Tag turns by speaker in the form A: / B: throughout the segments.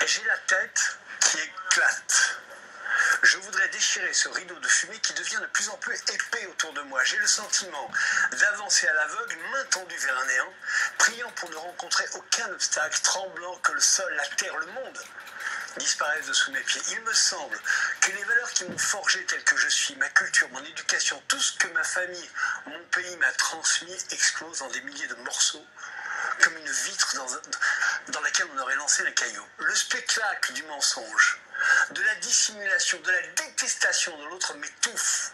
A: J'ai la tête qui éclate. Je voudrais déchirer ce rideau de fumée qui devient de plus en plus épais autour de moi. J'ai le sentiment d'avancer à l'aveugle, main tendue vers un néant, priant pour ne rencontrer aucun obstacle, tremblant que le sol, la terre, le monde disparaissent de sous mes pieds. Il me semble que les valeurs qui m'ont forgé tel que je suis, ma culture, mon éducation, tout ce que ma famille, mon pays m'a transmis explose en des milliers de morceaux, comme une vitre dans laquelle on aurait lancé un caillou. Le spectacle du mensonge, de la dissimulation, de la détestation de l'autre m'étouffe.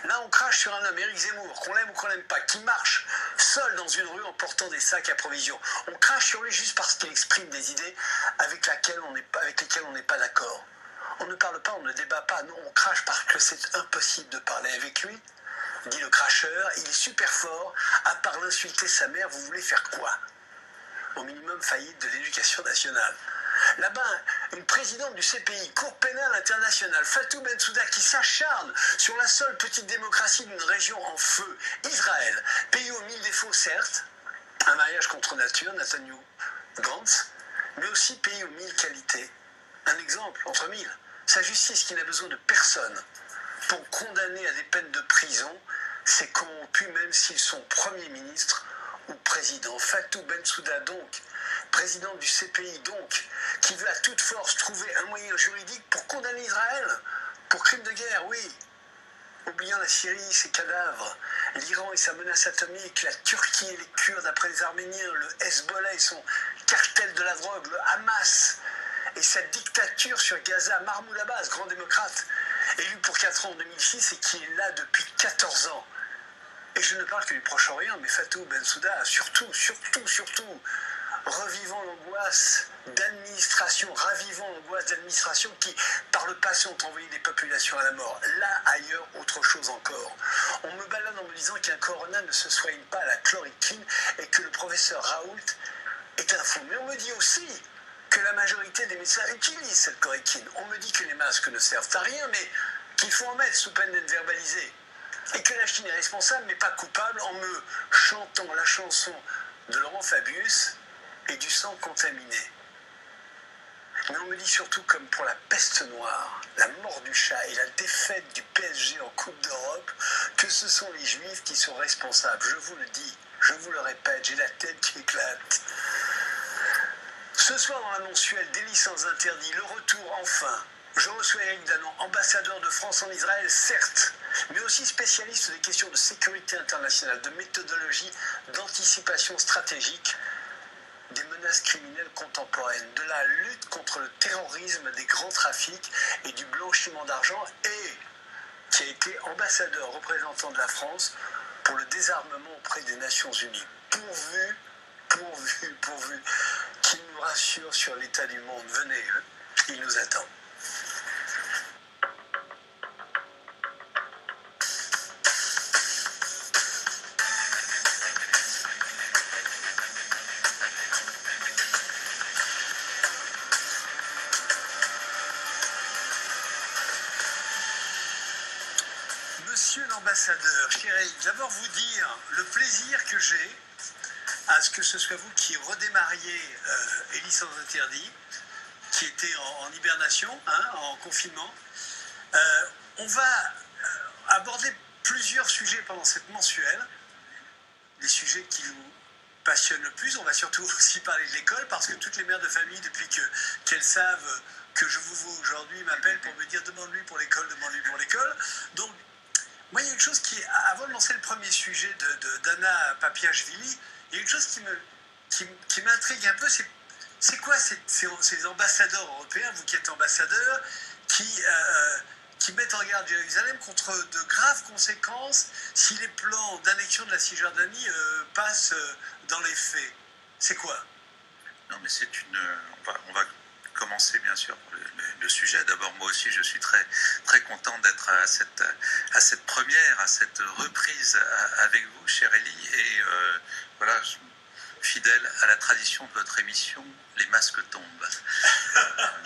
A: Là, on crache sur un homme, Éric Zemmour, qu'on l'aime ou qu'on l'aime pas, qui marche seul dans une rue en portant des sacs à provisions. On crache sur lui juste parce qu'il exprime des idées avec lesquelles on n'est pas d'accord. On ne parle pas, on ne débat pas, non, on crache parce que c'est impossible de parler avec lui, dit le cracheur. Il est super fort, à part l'insulter sa mère, vous voulez faire quoi? Au minimum faillite de l'éducation nationale. Là-bas, une présidente du CPI, Cour pénale internationale, Fatou Bensouda, qui s'acharne sur la seule petite démocratie d'une région en feu, Israël, pays aux mille défauts certes, un mariage contre nature, Netanyahu Gantz, mais aussi pays aux mille qualités. Un exemple entre mille, sa justice qui n'a besoin de personne pour condamner à des peines de prison ces corrompus, même s'ils sont Premier ministre ou président. Fatou Bensouda donc, présidente du CPI donc, qui veut à toute force trouver un moyen juridique pour condamner Israël pour crime de guerre, oui. Oubliant la Syrie, ses cadavres, l'Iran et sa menace atomique, la Turquie et les Kurdes après les Arméniens, le Hezbollah et son cartel de la drogue, le Hamas et sa dictature sur Gaza, Mahmoud Abbas, grand démocrate, élu pour 4 ans en 2006 et qui est là depuis 14 ans. Et je ne parle que du Proche-Orient, mais Fatou Bensouda, surtout, revivant l'angoisse d'administration qui, par le passé, ont envoyé des populations à la mort. Là, ailleurs, autre chose encore. On me balade en me disant qu'un corona ne se soigne pas à la chloroquine et que le professeur Raoult est un fou. Mais on me dit aussi que la majorité des médecins utilisent cette chloroquine. On me dit que les masques ne servent à rien, mais qu'il faut en mettre sous peine d'être verbalisé. Et que la Chine est responsable, mais pas coupable, en me chantant la chanson de Laurent Fabius et du sang contaminé. Mais on me dit surtout, comme pour la peste noire, la mort du chat et la défaite du PSG en Coupe d'Europe, que ce sont les Juifs qui sont responsables. Je vous le dis, je vous le répète, j'ai la tête qui éclate. Ce soir dans la mensuelle Délices sans interdit, le retour enfin. Je reçois Éric Danon, ambassadeur de France en Israël, certes, mais aussi spécialiste des questions de sécurité internationale, de méthodologie, d'anticipation stratégique, des menaces criminelles contemporaines, de la lutte contre le terrorisme, des grands trafics et du blanchiment d'argent, et qui a été ambassadeur représentant de la France pour le désarmement auprès des Nations Unies. Pourvu qu'il nous rassure sur l'état du monde. Venez, il nous attend. Monsieur l'ambassadeur, chérie, d'abord vous dire le plaisir que j'ai à ce que ce soit vous qui redémarriez Élie sans interdit, qui était en hibernation, en confinement. On va aborder plusieurs sujets pendant cette mensuelle, des sujets qui vous passionnent le plus. On va surtout aussi parler de l'école, parce que toutes les mères de famille, depuis qu'elles savent que je vous vois aujourd'hui, m'appellent pour me dire « demande-lui pour l'école, demande-lui pour l'école ». Donc, moi, il y a une chose qui, avant de lancer le premier sujet d'Anna Papiashvili, il y a une chose qui m'intrigue un peu, c'est quoi ces ambassadeurs européens, vous qui êtes ambassadeurs, qui mettent en garde Jérusalem contre de graves conséquences si les plans d'annexion de la Cisjordanie passent dans les faits. C'est quoi?
B: Non, mais c'est on va commencer bien sûr le sujet. D'abord, moi aussi, je suis très, très content d'être à cette première, à cette reprise avec vous, chère Élie. Et voilà, fidèle à la tradition de votre émission, les masques tombent.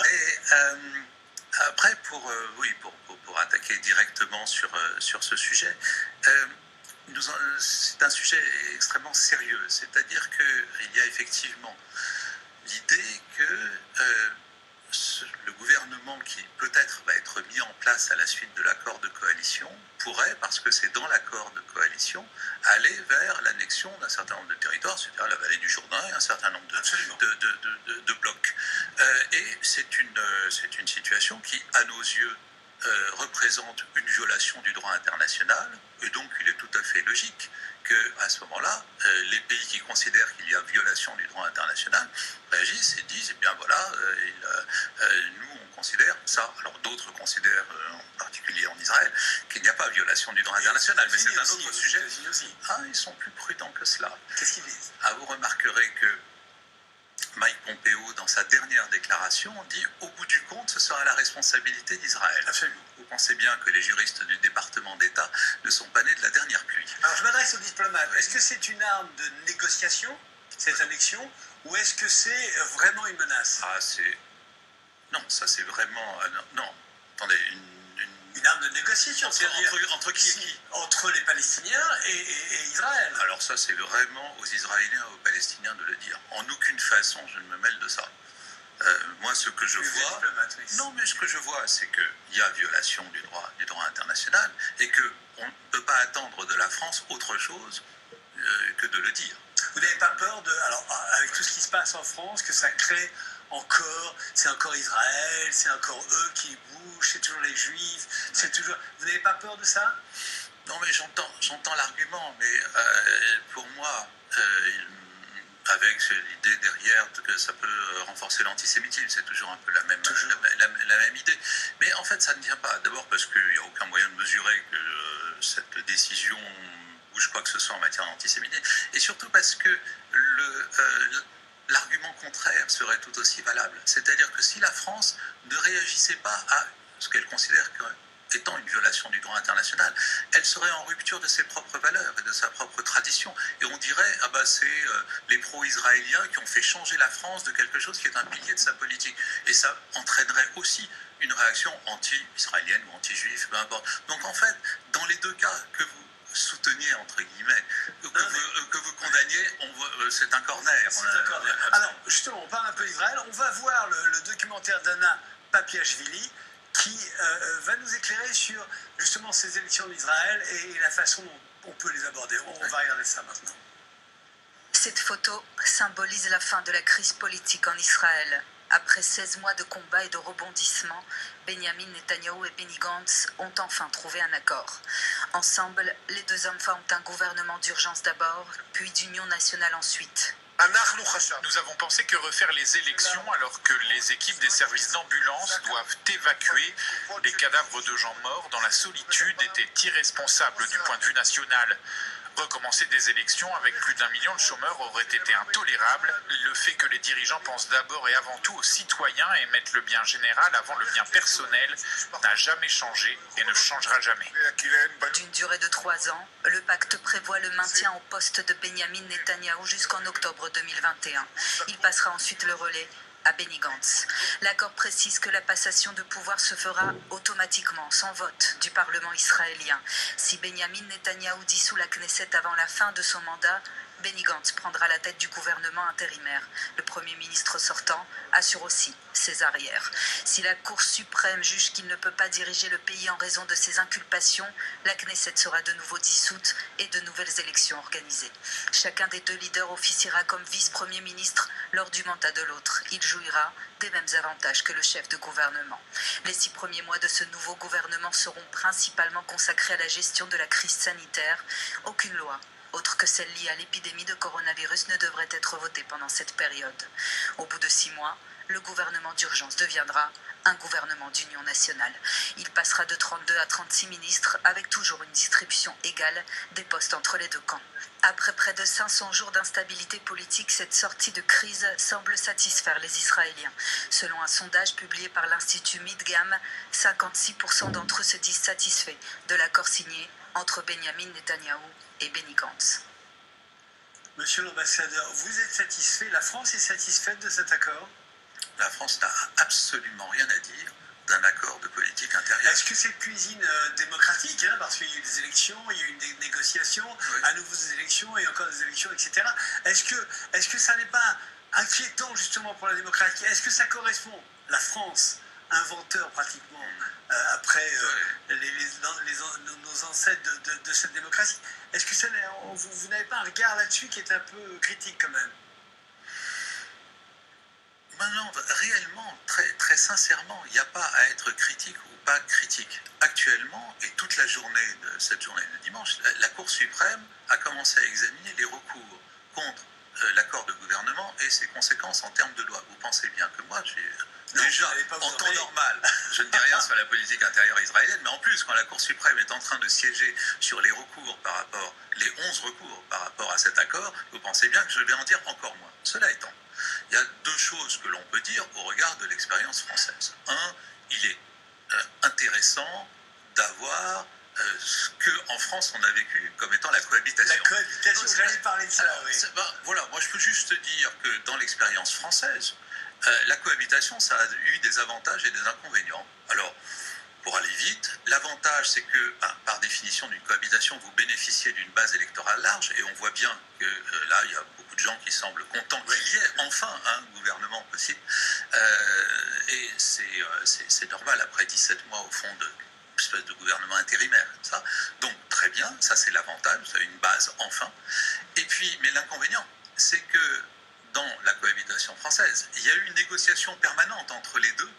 B: Et après, pour attaquer directement sur ce sujet, c'est un sujet extrêmement sérieux. C'est-à-dire qu'il y a effectivement l'idée que gouvernement qui peut-être va être mis en place à la suite de l'accord de coalition pourrait, parce que c'est dans l'accord de coalition, aller vers l'annexion d'un certain nombre de territoires, c'est-à-dire la vallée du Jourdain et un certain nombre de blocs. Et c'est une situation qui, à nos yeux, représente une violation du droit international, et donc il est tout à fait logique qu'à ce moment-là, les pays qui considèrent qu'il y a violation du droit international réagissent et disent, eh bien voilà, nous on considère ça, alors d'autres considèrent, en particulier en Israël, qu'il n'y a pas violation du droit international, mais c'est un autre sujet. Ah, ils sont plus prudents que cela.
A: Qu'est-ce qu'ils disent?
B: Ah, vous remarquerez que Mike Pompeo, dans sa dernière déclaration, dit « Au bout du compte, ce sera la responsabilité d'Israël ».
A: Absolument.
B: Vous pensez bien que les juristes du département d'État ne sont pas nés de la dernière pluie.
A: Alors, je m'adresse aux diplomates. Est-ce que c'est une arme de négociation, cette annexion, ou est-ce que c'est vraiment une menace?
B: Ah, c'est... Non, ça c'est vraiment... non, attendez,
A: une arme de négociation.
B: Entre qui et qui?
A: Entre les Palestiniens et Israël.
B: Alors ça, c'est vraiment aux Israéliens et aux Palestiniens de le dire. En aucune façon, je ne me mêle de ça. Moi, ce que je vois... Non, mais ce que je vois, c'est qu'il y a violation du droit international et qu'on ne peut pas attendre de la France autre chose que de le dire.
A: Vous n'avez pas peur avec tout ce qui se passe en France, que ça crée c'est encore Israël, c'est encore eux qui bougent, c'est toujours les Juifs, c'est toujours... Vous n'avez pas peur de ça?
B: Non, mais j'entends l'argument, mais pour moi, avec l'idée derrière que ça peut renforcer l'antisémitisme, c'est toujours un peu la même idée. Mais en fait, ça ne vient pas. D'abord parce qu'il n'y a aucun moyen de mesurer que cette décision bouge quoi que ce soit en matière d'antisémitisme, et surtout parce que l'argument contraire serait tout aussi valable. C'est-à-dire que si la France ne réagissait pas à ce qu'elle considère comme étant une violation du droit international, elle serait en rupture de ses propres valeurs et de sa propre tradition. Et on dirait, ah bah c'est les pro-israéliens qui ont fait changer la France de quelque chose qui est un pilier de sa politique. Et ça entraînerait aussi une réaction anti-israélienne ou anti-juive, peu importe. Donc en fait, dans les deux cas que vous souteniez, entre guillemets, que vous condamniez, c'est un corner.
A: Alors, justement, on parle un peu d'Israël. On va voir le documentaire d'Anna Papiashvili qui va nous éclairer sur, justement, ces élections d'Israël et la façon dont on peut les aborder. On va regarder ça maintenant.
C: Cette photo symbolise la fin de la crise politique en Israël. Après 16 mois de combats et de rebondissements, Benjamin Netanyahou et Benny Gantz ont enfin trouvé un accord. Ensemble, les deux hommes forment un gouvernement d'urgence d'abord, puis d'union nationale ensuite.
D: Nous avons pensé que refaire les élections alors que les équipes des services d'ambulance doivent évacuer les cadavres de gens morts dans la solitude était irresponsable du point de vue national. Recommencer des élections avec plus d'1 million de chômeurs aurait été intolérable. Le fait que les dirigeants pensent d'abord et avant tout aux citoyens et mettent le bien général avant le bien personnel n'a jamais changé et ne changera jamais.
C: D'une durée de 3 ans, le pacte prévoit le maintien au poste de Benjamin Netanyahou jusqu'en octobre 2021. Il passera ensuite le relais à Benny Gantz. L'accord précise que la passation de pouvoir se fera automatiquement, sans vote du Parlement israélien. Si Benjamin Netanyahou dissout la Knesset avant la fin de son mandat, Benny Gantz prendra la tête du gouvernement intérimaire. Le Premier ministre sortant assure aussi ses arrières. Si la Cour suprême juge qu'il ne peut pas diriger le pays en raison de ses inculpations, la Knesset sera de nouveau dissoute et de nouvelles élections organisées. Chacun des deux leaders officiera comme vice-premier ministre lors du mandat de l'autre. Il jouira des mêmes avantages que le chef de gouvernement. Les 6 premiers mois de ce nouveau gouvernement seront principalement consacrés à la gestion de la crise sanitaire. Aucune loi autre que celle liée à l'épidémie de coronavirus ne devrait être votée pendant cette période. Au bout de 6 mois, le gouvernement d'urgence deviendra un gouvernement d'union nationale. Il passera de 32 à 36 ministres avec toujours une distribution égale des postes entre les deux camps. Après près de 500 jours d'instabilité politique, cette sortie de crise semble satisfaire les Israéliens. Selon un sondage publié par l'Institut Midgam, 56% d'entre eux se disent satisfaits de l'accord signé entre Benjamin Netanyahou et Benny Gantz.
A: Monsieur l'ambassadeur, vous êtes satisfait, la France est satisfaite de cet accord?
B: La France n'a absolument rien à dire d'un accord de politique intérieure.
A: Est-ce que cette cuisine démocratique, parce qu'il y a eu des élections, il y a eu des négociations, oui, à nouveau des élections et encore des élections, etc. Est-ce que ça n'est pas inquiétant justement pour la démocratie? Est-ce que ça correspond, la France, inventeur pratiquement après nos ancêtres de cette démocratie. Est-ce que vous n'avez pas un regard là-dessus qui est un peu critique quand même?
B: Non, réellement, très sincèrement, il n'y a pas à être critique ou pas critique. Actuellement, et toute la journée de cette journée de dimanche, la Cour suprême a commencé à examiner les recours contre l'accord de gouvernement et ses conséquences en termes de loi. Vous pensez bien que moi, déjà, en temps normal, je ne dis rien sur la politique intérieure israélienne, mais en plus, quand la Cour suprême est en train de siéger sur les recours les 11 recours par rapport à cet accord, vous pensez bien que je vais en dire encore moins. Cela étant, il y a deux choses que l'on peut dire au regard de l'expérience française. Un, il est intéressant d'avoir ce qu'en France on a vécu comme étant la cohabitation.
A: La cohabitation, j'allais parler de ça.
B: Alors,
A: oui.
B: Voilà, moi je peux juste dire que dans l'expérience française, la cohabitation, ça a eu des avantages et des inconvénients. Alors, pour aller vite, l'avantage, c'est que, par définition d'une cohabitation, vous bénéficiez d'une base électorale large, et on voit bien que là, il y a beaucoup de gens qui semblent contents qu'il y ait enfin un gouvernement possible. Et c'est normal, après 17 mois, au fond, espèce de gouvernement intérimaire, ça. Donc, très bien, ça c'est l'avantage, vous avez une base enfin. Et puis, mais l'inconvénient, c'est que dans la cohabitation française, il y a eu une négociation permanente entre les deux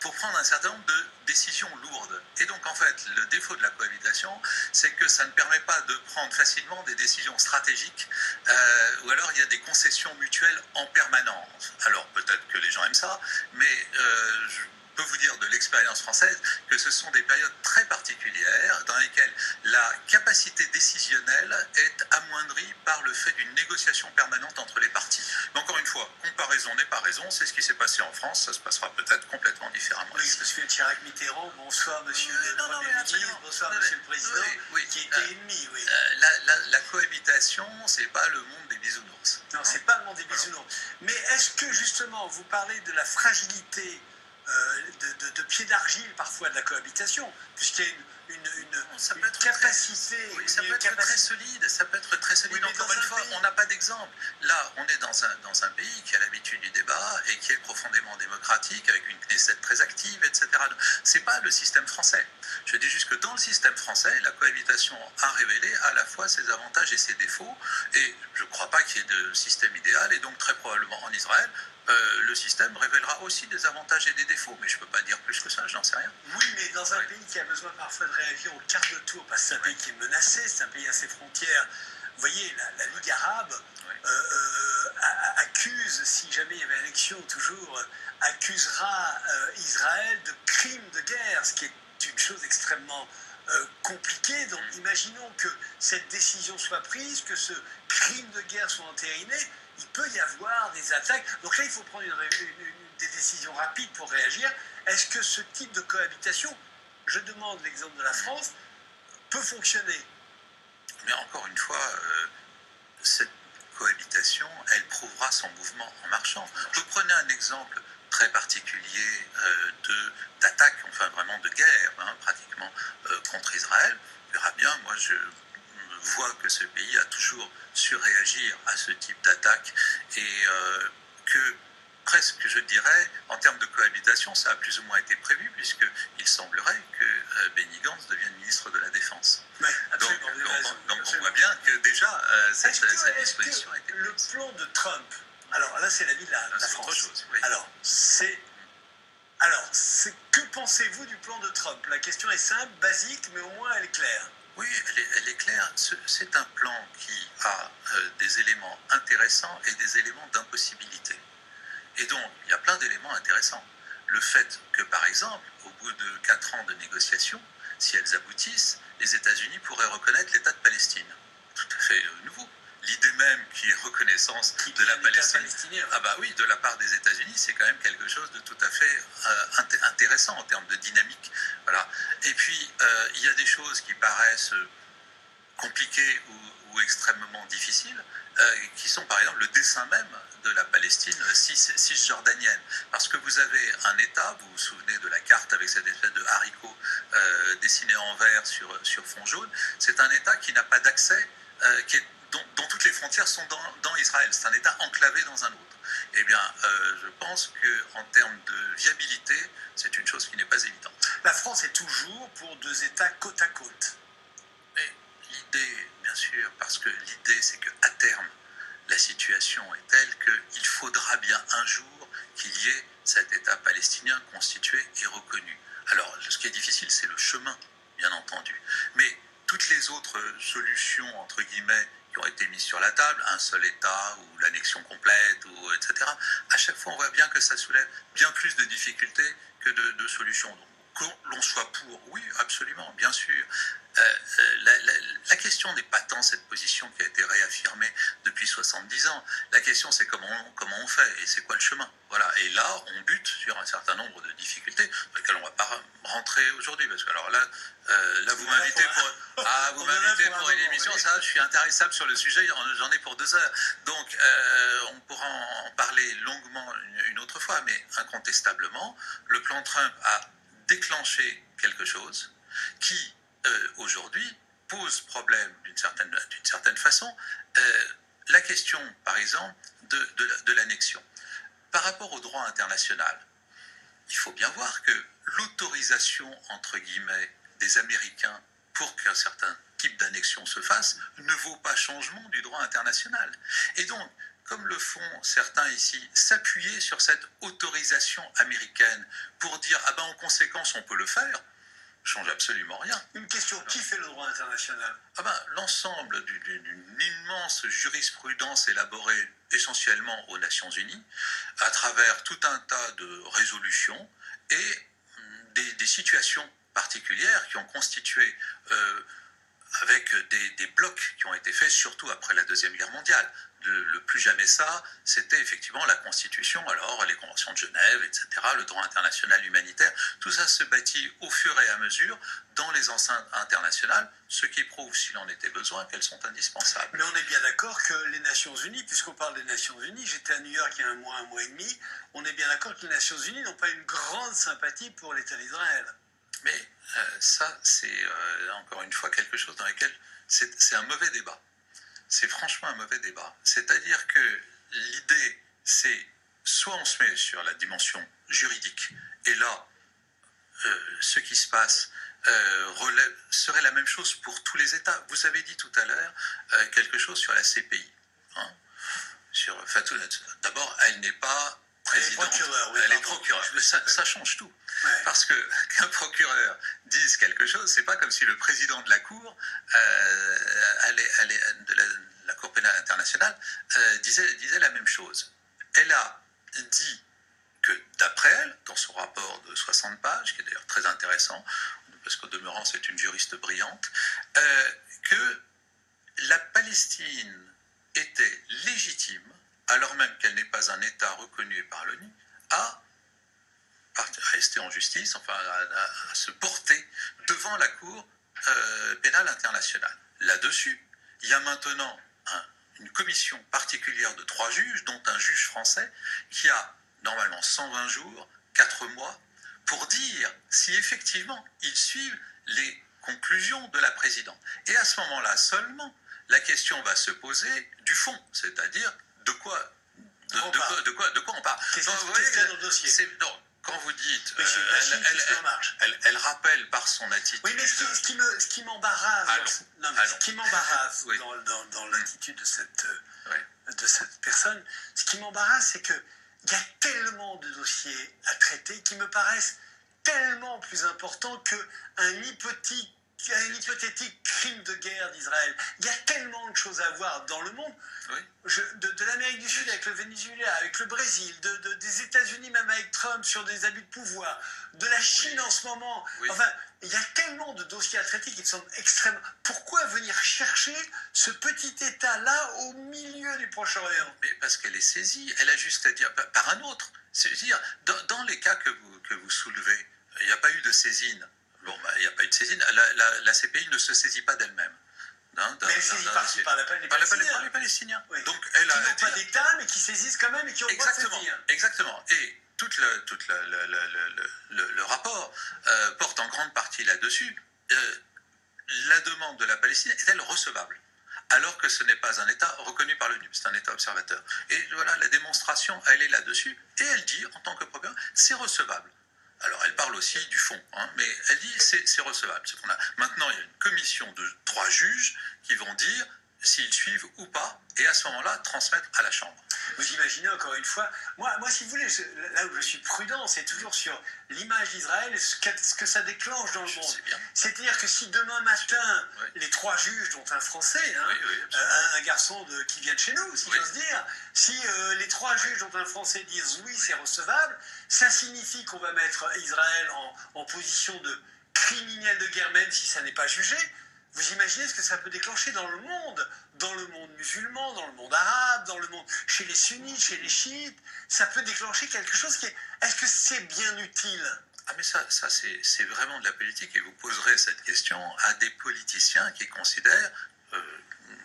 B: pour prendre un certain nombre de décisions lourdes. Et donc, en fait, le défaut de la cohabitation, c'est que ça ne permet pas de prendre facilement des décisions stratégiques, ou alors il y a des concessions mutuelles en permanence. Alors, peut-être que les gens aiment ça, mais je peux vous dire de l'expérience française que ce sont des périodes très particulières dans lesquelles la capacité décisionnelle est amoindrie par le fait d'une négociation permanente entre les parties. Mais encore une fois, comparaison n'est pas raison, c'est ce qui s'est passé en France, ça se passera peut-être complètement différemment.
A: Oui, parce que Chirac Mitterrand, bonsoir monsieur le Premier ministre, bonsoir monsieur le Président, qui était ennemi. Oui.
B: La cohabitation, c'est pas le monde des bisounours.
A: Non, c'est pas le monde des bisounours. Mais est-ce que justement, vous parlez de la fragilité de pied d'argile parfois de la cohabitation, puisqu'il y a une capacité.
B: Oui, ça peut être très solide, ça peut être très solide. Oui, encore une fois, on n'a pas d'exemple. Là, on est dans un pays qui a l'habitude du débat et qui est profondément démocratique, avec une Knesset très active, etc. C'est pas le système français. Je dis juste que dans le système français, la cohabitation a révélé à la fois ses avantages et ses défauts, et je ne crois pas qu'il y ait de système idéal, et donc très probablement en Israël, le système révélera aussi des avantages et des défauts, mais je ne peux pas dire plus que ça, je n'en sais rien.
A: Oui, mais dans un pays qui a besoin parfois de réagir au quart de tour, parce que c'est un pays qui est menacé, c'est un pays à ses frontières. Vous voyez, la Ligue arabe accuse, si jamais il y avait élection toujours, accusera Israël de crimes de guerre, ce qui est une chose extrêmement compliquée. Donc imaginons que cette décision soit prise, que ce crime de guerre soit entériné. Il peut y avoir des attaques. Donc là, il faut prendre des décisions rapides pour réagir. Est-ce que ce type de cohabitation, je demande l'exemple de la France, peut fonctionner?
B: Mais encore une fois, cette cohabitation, elle prouvera son mouvement en marchant. Vous prenez un exemple très particulier d'attaque, enfin vraiment de guerre, pratiquement, contre Israël. On verra bien, moi je voit que ce pays a toujours su réagir à ce type d'attaque et que presque, je dirais, en termes de cohabitation, ça a plus ou moins été prévu puisqu'il semblerait que Benny Gantz devienne ministre de la Défense.
A: Ouais,
B: donc on voit bien que déjà cette disposition a été prise.
A: Le plan de Trump, alors là c'est l'avis de la France.
B: Autre chose, oui.
A: Alors, que pensez-vous du plan de Trump? La question est simple, basique, mais au moins elle est claire.
B: Oui, elle est claire. C'est un plan qui a des éléments intéressants et des éléments d'impossibilité. Et donc, il y a plein d'éléments intéressants. Le fait que, par exemple, au bout de 4 ans de négociations, si elles aboutissent, les États-Unis pourraient reconnaître l'État de Palestine. Tout à fait nouveau. L'idée même qui est reconnaissance de la Palestine, ah bah oui, de la part des États-Unis, c'est quand même quelque chose de tout à fait intéressant en termes de dynamique. Voilà. Et puis, il y a des choses qui paraissent compliquées ou extrêmement difficiles, qui sont par exemple le dessin même de la Palestine cisjordanienne. Parce que vous avez un État, vous vous souvenez de la carte avec cette espèce de haricot dessiné en vert sur fond jaune, c'est un État qui n'a pas d'accès, dont toutes les frontières sont dans Israël. C'est un État enclavé dans un autre. Eh bien, je pense qu'en termes de viabilité, c'est une chose qui n'est pas évidente.
A: La France est toujours pour 2 États côte à côte.
B: Mais l'idée, bien sûr, parce que l'idée, c'est qu'à terme, la situation est telle qu'il faudra bien un jour qu'il y ait cet État palestinien constitué et reconnu. Alors, ce qui est difficile, c'est le chemin, bien entendu. Mais toutes les autres solutions, entre guillemets, qui ont été mises sur la table, un seul État ou l'annexion complète, ou etc., à chaque fois, on voit bien que ça soulève bien plus de difficultés que de solutions. Donc, que l'on soit pour, oui, absolument, bien sûr. La question n'est pas tant cette position qui a été réaffirmée depuis 70 ans. La question, c'est comment on fait et c'est quoi le chemin. Voilà. Et là, on bute sur un certain nombre de difficultés dans lesquelles on ne va pas rentrer aujourd'hui. Parce que alors là, vous m'invitez pour une émission. Ça, je suis intarissable sur le sujet. J'en ai pour 2 heures. Donc, on pourra en parler longuement une autre fois. Mais incontestablement, le plan Trump a déclenché quelque chose qui aujourd'hui pose problème d'une certaine façon. La question, par exemple, de l'annexion. Par rapport au droit international, il faut bien voir que l'autorisation, entre guillemets, des Américains pour qu'un certain type d'annexion se fasse ne vaut pas changement du droit international. Et donc, comme le font certains ici, s'appuyer sur cette autorisation américaine pour dire « ah ben en conséquence on peut le faire », change absolument rien.
A: Une question, qui fait le droit international?
B: Ah ben, l'ensemble d'une immense jurisprudence élaborée essentiellement aux Nations Unies, à travers tout un tas de résolutions et des situations particulières qui ont constitué avec des blocs qui ont été faits surtout après la Deuxième Guerre mondiale. Le plus jamais ça, c'était effectivement la Constitution, alors les conventions de Genève, etc., le droit international humanitaire, tout ça se bâtit au fur et à mesure dans les enceintes internationales, ce qui prouve, s'il en était besoin, qu'elles sont indispensables.
A: Mais on est bien d'accord que les Nations Unies, puisqu'on parle des Nations Unies, j'étais à New York il y a un mois et demi, on est bien d'accord que les Nations Unies n'ont pas une grande sympathie pour l'État d'Israël.
B: Mais ça, c'est encore une fois quelque chose dans lequel c'est un mauvais débat. C'est franchement un mauvais débat. C'est-à-dire que l'idée, c'est soit on se met sur la dimension juridique, et là, ce qui se passe serait la même chose pour tous les États. Vous avez dit tout à l'heure quelque chose sur la CPI. Hein, d'abord, elle n'est pas présidente, elle est procureure. Ça change tout. Ouais. Parce que qu'un procureur dise quelque chose, c'est pas comme si le président de la Cour, de la Cour pénale internationale, disait la même chose. Elle a dit que d'après elle, dans son rapport de 60 pages, qui est d'ailleurs très intéressant, parce qu'au demeurant c'est une juriste brillante, que la Palestine était légitime, alors même qu'elle n'est pas un État reconnu par l'ONU, à rester en justice, enfin à se porter devant la Cour pénale internationale. Là-dessus, il y a maintenant une commission particulière de 3 juges, dont un juge français, qui a normalement 120 jours, 4 mois, pour dire si effectivement ils suivent les conclusions de la présidente. Et à ce moment-là seulement, la question va se poser du fond, c'est-à-dire de quoi on parle.
A: Qu'est-ce qu'il y a dans le dossier?
B: Quand vous dites,
A: elle
B: rappelle par son attitude.
A: Oui, mais ce qui m'embarrasse, oui, dans l'attitude de cette personne, ce qui m'embarrasse, c'est que il y a tellement de dossiers à traiter qui me paraissent tellement plus importants qu'un hypothétique crime de guerre d'Israël. Il y a tellement de choses à voir dans le monde. Oui. De l'Amérique du Sud avec le Venezuela, avec le Brésil, des États-Unis même avec Trump sur des abus de pouvoir, de la Chine en ce moment. Oui. Enfin, il y a tellement de dossiers à traiter qui me semblent extrêmement... Pourquoi venir chercher ce petit État-là au milieu du Proche-Orient?
B: Mais parce qu'elle est saisie, elle a juste à dire par un autre. C'est-à-dire, dans les cas que vous soulevez, il n'y a pas eu de saisine. Bon, il n'y a pas eu de saisine. La CPI ne se saisit pas d'elle-même.
A: Mais elle saisit par les Palestiniens.
B: Oui. Donc,
A: qui n'ont pas d'État, mais qui saisissent quand même et qui ont le droit de saisir.
B: Exactement. Et tout le rapport porte en grande partie là-dessus. La demande de la Palestine est-elle recevable? alors que ce n'est pas un État reconnu par l'ONU, c'est un État observateur. Et voilà, la démonstration, elle est là-dessus, et elle dit, en tant que procureur, c'est recevable. Alors, elle parle aussi du fond, hein, mais elle dit c'est recevable. Maintenant, il y a une commission de 3 juges qui vont dire s'ils suivent ou pas, et à ce moment-là, transmettre à la Chambre.
A: Vous imaginez, encore une fois, moi si vous voulez, là où je suis prudent, c'est toujours sur l'image d'Israël, ce que ça déclenche dans le monde. C'est-à-dire que si demain matin, les 3 juges, dont un Français, hein, un garçon qui vient de chez nous, si j'ose dire, si les 3 juges, dont un Français, disent oui, c'est recevable, ça signifie qu'on va mettre Israël en position de criminel de guerre, même si ça n'est pas jugé. Vous imaginez ce que ça peut déclencher dans le monde musulman, dans le monde arabe, dans le monde chez les sunnites, chez les chiites. Ça peut déclencher quelque chose qui est... Est-ce que c'est bien utile?
B: Ah mais ça c'est vraiment de la politique, et vous poserez cette question à des politiciens qui considèrent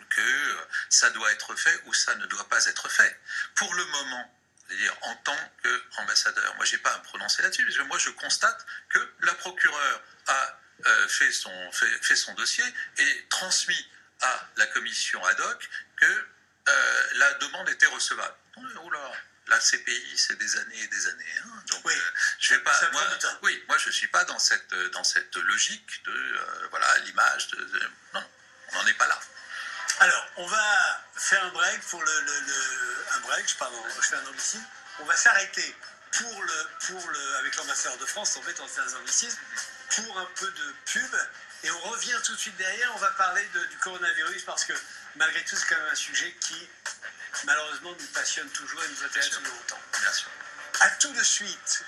B: que ça doit être fait ou ça ne doit pas être fait. Pour le moment, c'est-à-dire en tant qu'ambassadeur, moi je n'ai pas à me prononcer là-dessus, parce que moi je constate que la procureure a fait son dossier et transmis à la commission ad hoc que la demande était recevable. Oula, la CPI, c'est des années et des années. Hein, donc,
A: oui,
B: je vais pas. Moi, je suis pas dans cette logique de voilà l'image. Non, on n'en est pas là.
A: Alors, on va faire un break pour un break. Je fais un anglicisme. On va s'arrêter avec l'ambassadeur de France. En fait, on fait un anglicisme pour un peu de pub. Et on revient tout de suite derrière, on va parler du coronavirus, parce que malgré tout, c'est quand même un sujet qui, malheureusement, nous passionne toujours et nous intéresse toujours autant.
B: Bien sûr.
A: À tout de suite.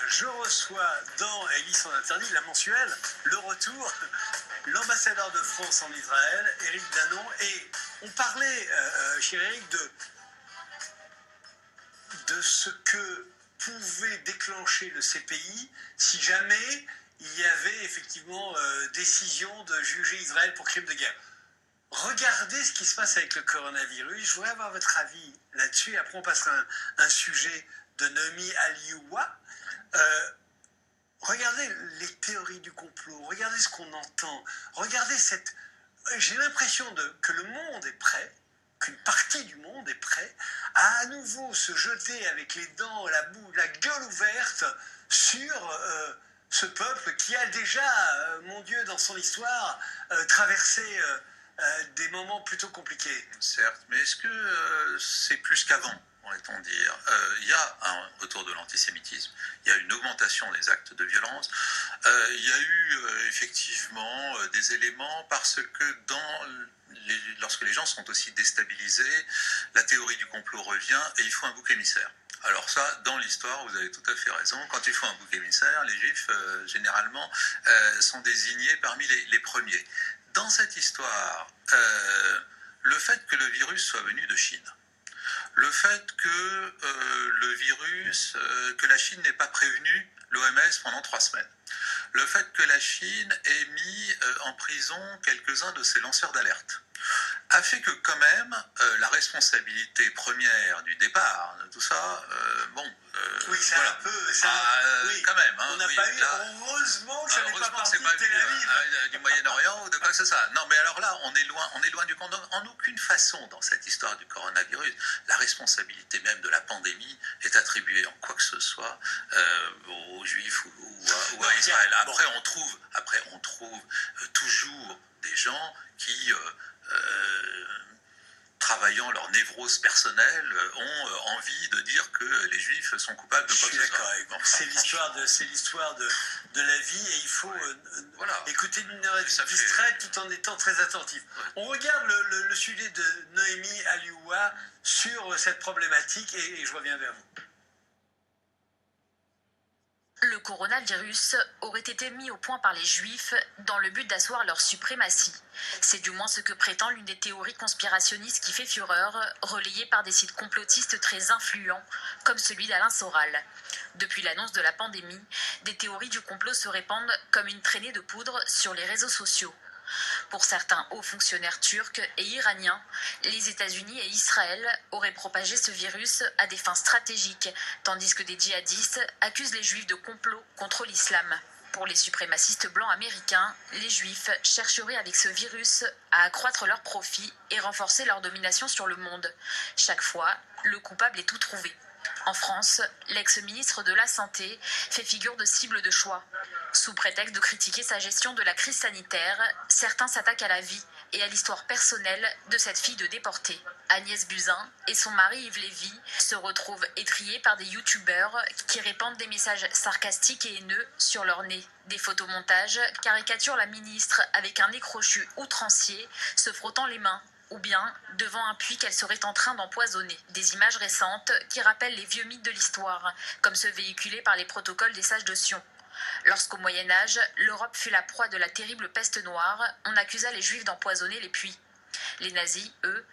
A: Je reçois dans Ellie sans interdit, la mensuelle, le retour, l'ambassadeur de France en Israël, Éric Danon, et on parlait, cher Éric, de ce que pouvait déclencher le CPI si jamais il y avait effectivement décision de juger Israël pour crime de guerre. Regardez ce qui se passe avec le coronavirus, je voudrais avoir votre avis là-dessus, et après on passera à un sujet de Noémie Alioua. Regardez les théories du complot, regardez ce qu'on entend, regardez cette... J'ai l'impression que le monde est prêt, qu'une partie du monde est prêt à nouveau se jeter avec les dents, la gueule ouverte sur ce peuple qui a déjà, mon Dieu, dans son histoire, traversé des moments plutôt compliqués.
B: Certes, mais est-ce que c'est plus qu'avant ? Pourrait-on dire. Il y a autour de l'antisémitisme, il y a une augmentation des actes de violence, il y a eu effectivement des éléments parce que lorsque les gens sont aussi déstabilisés, la théorie du complot revient et il faut un bouc émissaire. Alors ça, dans l'histoire, vous avez tout à fait raison, quand il faut un bouc émissaire, les Juifs, généralement, sont désignés parmi les premiers. Dans cette histoire, le fait que le virus soit venu de Chine, le fait que le virus, que la Chine n'ait pas prévenu l'OMS pendant 3 semaines, le fait que la Chine ait mis en prison quelques-uns de ses lanceurs d'alerte, a fait que quand même la responsabilité première du départ de tout ça,
A: oui, c'est voilà. Un peu... oui.
B: Quand même. Hein,
A: on n'a pas eu, heureusement que ça n'est pas parti de Tel Aviv.
B: Du Moyen-Orient ou de quoi que ce soit. Non, mais alors là, on est loin du compte. En aucune façon, dans cette histoire du coronavirus, la responsabilité même de la pandémie est attribuée en quoi que ce soit aux Juifs ou à Israël. Après, on trouve toujours des gens qui... travaillant leur névrose personnelle, ont envie de dire que les Juifs sont coupables de quoi que ce soit.
A: C'est l'histoire de la vie, et il faut écouter d'une oreille distraite tout en étant très attentif. Ouais. On regarde le sujet de Noémie Alioua sur cette problématique, et je reviens vers vous.
E: le coronavirus aurait été mis au point par les Juifs dans le but d'asseoir leur suprématie. C'est du moins ce que prétend l'une des théories conspirationnistes qui fait fureur, relayée par des sites complotistes très influents, comme celui d'Alain Soral. Depuis l'annonce de la pandémie, des théories du complot se répandent comme une traînée de poudre sur les réseaux sociaux. Pour certains hauts fonctionnaires turcs et iraniens, les États-Unis et Israël auraient propagé ce virus à des fins stratégiques, tandis que des djihadistes accusent les Juifs de complot contre l'islam. Pour les suprémacistes blancs américains, les Juifs chercheraient avec ce virus à accroître leurs profits et renforcer leur domination sur le monde. Chaque fois, le coupable est tout trouvé. En France, l'ex-ministre de la Santé fait figure de cible de choix. Sous prétexte de critiquer sa gestion de la crise sanitaire, certains s'attaquent à la vie et à l'histoire personnelle de cette fille de déportée. Agnès Buzyn et son mari Yves Lévy se retrouvent étrillés par des youtubeurs qui répandent des messages sarcastiques et haineux sur leur nez. Des photomontages caricaturent la ministre avec un nez crochu outrancier, se frottant les mains, ou bien devant un puits qu'elle serait en train d'empoisonner. Des images récentes qui rappellent les vieux mythes de l'histoire, comme ceux véhiculés par les protocoles des sages de Sion. Lorsqu'au Moyen-Âge, l'Europe fut la proie de la terrible peste noire, on accusa les Juifs d'empoisonner les puits. Les nazis, eux,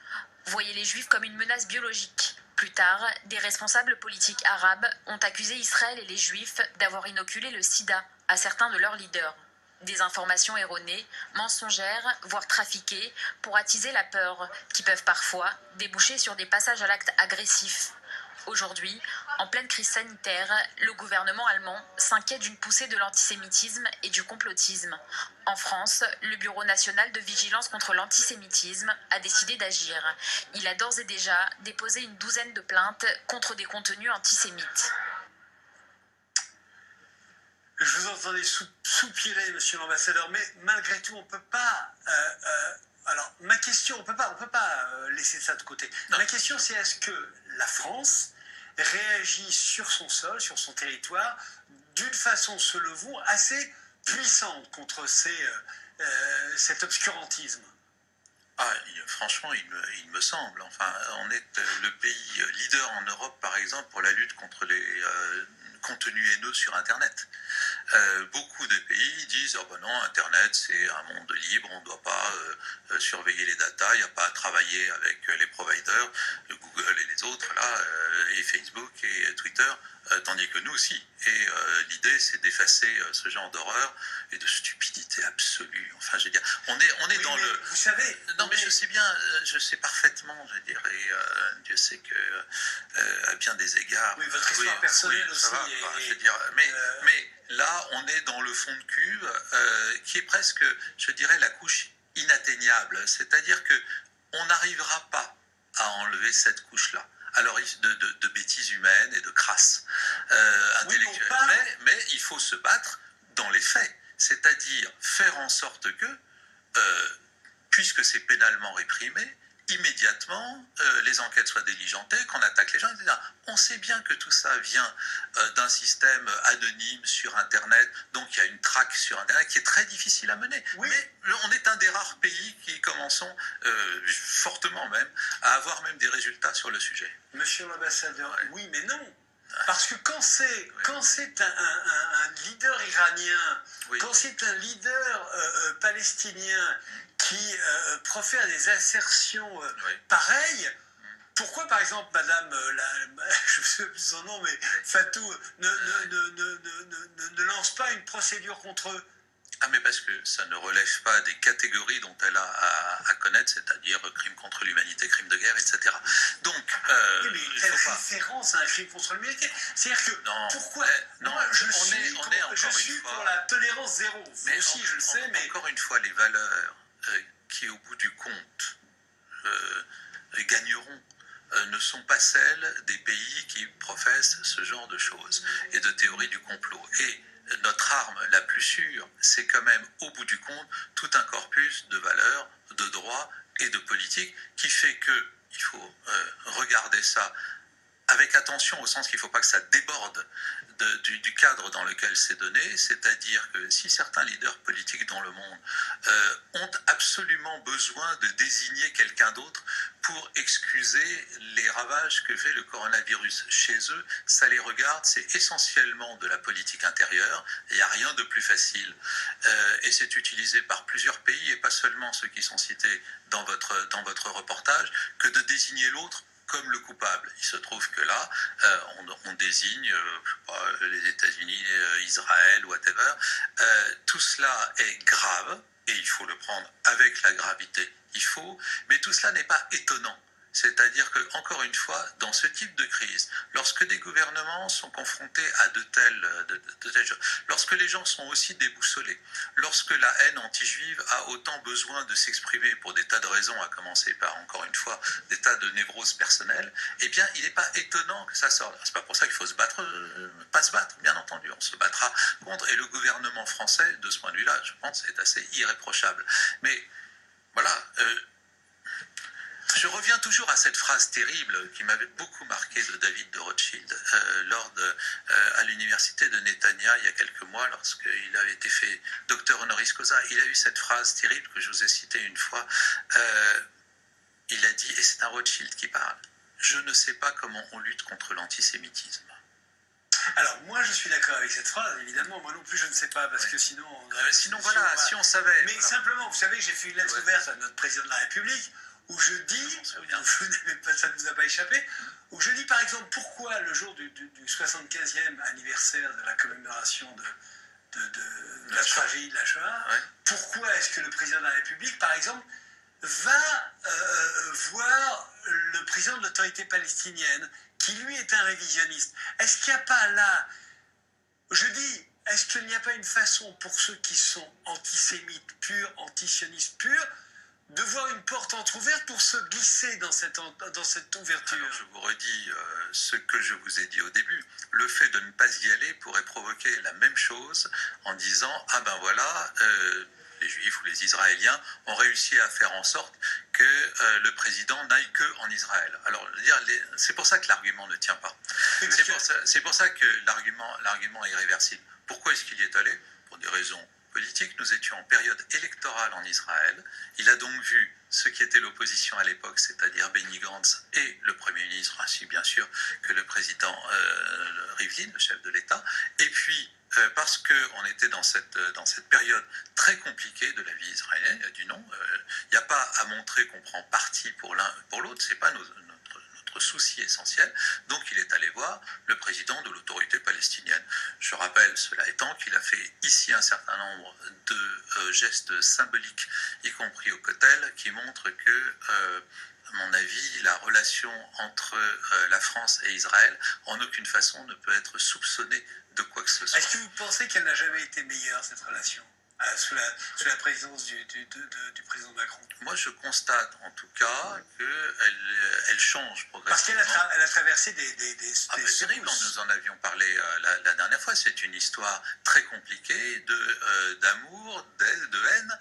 E: voyaient les Juifs comme une menace biologique. Plus tard, des responsables politiques arabes ont accusé Israël et les Juifs d'avoir inoculé le sida à certains de leurs leaders. Des informations erronées, mensongères, voire trafiquées, pour attiser la peur, qui peuvent parfois déboucher sur des passages à l'acte agressif. Aujourd'hui, en pleine crise sanitaire, le gouvernement allemand s'inquiète d'une poussée de l'antisémitisme et du complotisme. En France, le Bureau national de vigilance contre l'antisémitisme a décidé d'agir. Il a d'ores et déjà déposé une douzaine de plaintes contre des contenus antisémites.
A: Je vous entendais soupirer, monsieur l'ambassadeur, mais malgré tout, on ne peut pas... alors, ma question, on peut pas laisser ça de côté. Non. Ma question, c'est est-ce que la France réagit sur son sol, sur son territoire, d'une façon, selon vous, assez puissante contre cet obscurantisme?
B: Franchement, il me semble. Enfin, on est le pays leader en Europe, par exemple, pour la lutte contre les contenus haineux sur Internet. Beaucoup de pays disent « Oh ben non, Internet, c'est un monde libre, on ne doit pas surveiller les datas, il n'y a pas à travailler avec les providers, Google et les autres, là, et Facebook et Twitter, tandis que nous aussi. » Et l'idée, c'est d'effacer ce genre d'horreur et de stupidité absolue. Enfin, je veux dire, on est oui, dans le...
A: Vous savez...
B: Non, mais je sais bien, je sais parfaitement, je dirais, Dieu sait que, à bien des égards...
A: Oui, votre histoire personnelle aussi.
B: Je veux dire, mais là, on est dans le fond de cube qui est presque, je dirais, la couche inatteignable. C'est-à-dire qu'on n'arrivera pas à enlever cette couche-là. Alors, de bêtises humaines et de crasse intellectuelle. Mais il faut se battre dans les faits. C'est-à-dire faire en sorte que, puisque c'est pénalement réprimé, immédiatement, les enquêtes soient diligentées, qu'on attaque les gens, etc. On sait bien que tout ça vient d'un système anonyme sur Internet, donc il y a une traque sur Internet qui est très difficile à mener. Oui. Mais on est un des rares pays qui commençons, fortement même, à avoir même des résultats sur le sujet.
A: Monsieur l'ambassadeur, oui mais non. Parce que quand c'est un leader iranien, quand c'est un leader palestinien qui profère des assertions pareilles, pourquoi par exemple madame, je ne sais plus son nom, mais Fatou ne lance pas une procédure contre eux?
B: Ah mais parce que ça ne relève pas des catégories dont elle a à connaître, c'est-à-dire crime contre l'humanité, crime de guerre, etc. Donc,
A: oui, mais quelle référence à un crime contre l'humanité? C'est-à-dire que,
B: non,
A: pourquoi
B: non,
A: moi, je suis pour la tolérance zéro.
B: Mais aussi, je le sais, mais... Encore une fois, les valeurs qui, au bout du compte, gagneront, ne sont pas celles des pays qui professent ce genre de choses et de théorie du complot. Et notre arme la plus sûre, c'est quand même, au bout du compte, tout un corpus de valeurs, de droits et de politique qui fait qu'il faut regarder ça avec attention au sens qu'il ne faut pas que ça déborde du cadre dans lequel c'est donné, c'est-à-dire que si certains leaders politiques dans le monde ont absolument besoin de désigner quelqu'un d'autre pour excuser les ravages que fait le coronavirus chez eux, ça les regarde, c'est essentiellement de la politique intérieure, il n'y a rien de plus facile, et c'est utilisé par plusieurs pays, et pas seulement ceux qui sont cités dans votre reportage, que de désigner l'autre comme le coupable. Il se trouve que là, on désigne les États-Unis, Israël, whatever. Tout cela est grave et il faut le prendre avec la gravité. Mais tout cela n'est pas étonnant. C'est-à-dire que, encore une fois, dans ce type de crise, lorsque des gouvernements sont confrontés à de telles choses, lorsque les gens sont aussi déboussolés, lorsque la haine anti-juive a autant besoin de s'exprimer pour des tas de raisons, à commencer par, encore une fois, des tas de névroses personnelles, eh bien, il n'est pas étonnant que ça sorte. C'est pas pour ça qu'il faut pas se battre, bien entendu, on se battra contre. Et le gouvernement français, de ce point de vue-là, je pense, est assez irréprochable. Mais, voilà... Je reviens toujours à cette phrase terrible qui m'avait beaucoup marqué de David de Rothschild à l'université de Netanya il y a quelques mois, lorsqu'il avait été fait docteur honoris causa. Il a eu cette phrase terrible que je vous ai citée une fois. Il a dit, et c'est un Rothschild qui parle, « Je ne sais pas comment on lutte contre l'antisémitisme. »
A: Alors, moi, je suis d'accord avec cette phrase, évidemment. Moi non plus, je ne sais pas, parce que sinon...
B: Voilà, si on savait...
A: Mais simplement, vous savez, j'ai fait une lettre ouverte à notre président de la République, où je dis, ça ne vous a pas échappé, où je dis par exemple pourquoi le jour du 75e anniversaire de la commémoration de la tragédie de la Shoah, pourquoi est-ce que le président de la République, par exemple, va voir le président de l'autorité palestinienne, qui lui est un révisionniste. Est-ce qu'il n'y a pas là, je dis, est-ce qu'il n'y a pas une façon pour ceux qui sont antisémites purs, antisionistes purs, de voir une porte entrouverte pour se glisser dans cette ouverture?
B: Alors, je vous redis ce que je vous ai dit au début. Le fait de ne pas y aller pourrait provoquer la même chose en disant « Ah ben voilà, les Juifs ou les Israéliens ont réussi à faire en sorte que le président n'aille que en Israël. » Alors, c'est pour ça que l'argument ne tient pas. C'est pour ça que l'argument est irréversible. Pourquoi est-ce qu'il y est allé? Pour des raisons politique. Nous étions en période électorale en Israël. Il a donc vu ce qui était l'opposition à l'époque, c'est-à-dire Benny Gantz et le Premier ministre, ainsi bien sûr que le président Rivlin, le chef de l'État. Et puis, parce qu'on était dans cette période très compliquée de la vie israélienne, il a dit non, il n'y a pas à montrer qu'on prend parti pour l'un pour l'autre, c'est pas notre souci essentiel. Donc il est allé voir le président de l'autorité palestinienne. Je rappelle, cela étant, qu'il a fait ici un certain nombre de gestes symboliques, y compris au Kotel, qui montrent que, à mon avis, la relation entre la France et Israël, en aucune façon, ne peut être soupçonnée de quoi que ce soit.
A: Est-ce que vous pensez qu'elle n'a jamais été meilleure, cette relation, sous la présidence du président Macron?
B: Moi, je constate en tout cas qu'elle change progressivement.
A: Parce qu'elle a traversé des
B: terrible, nous en avions parlé la dernière fois. C'est une histoire très compliquée d'amour, de haine,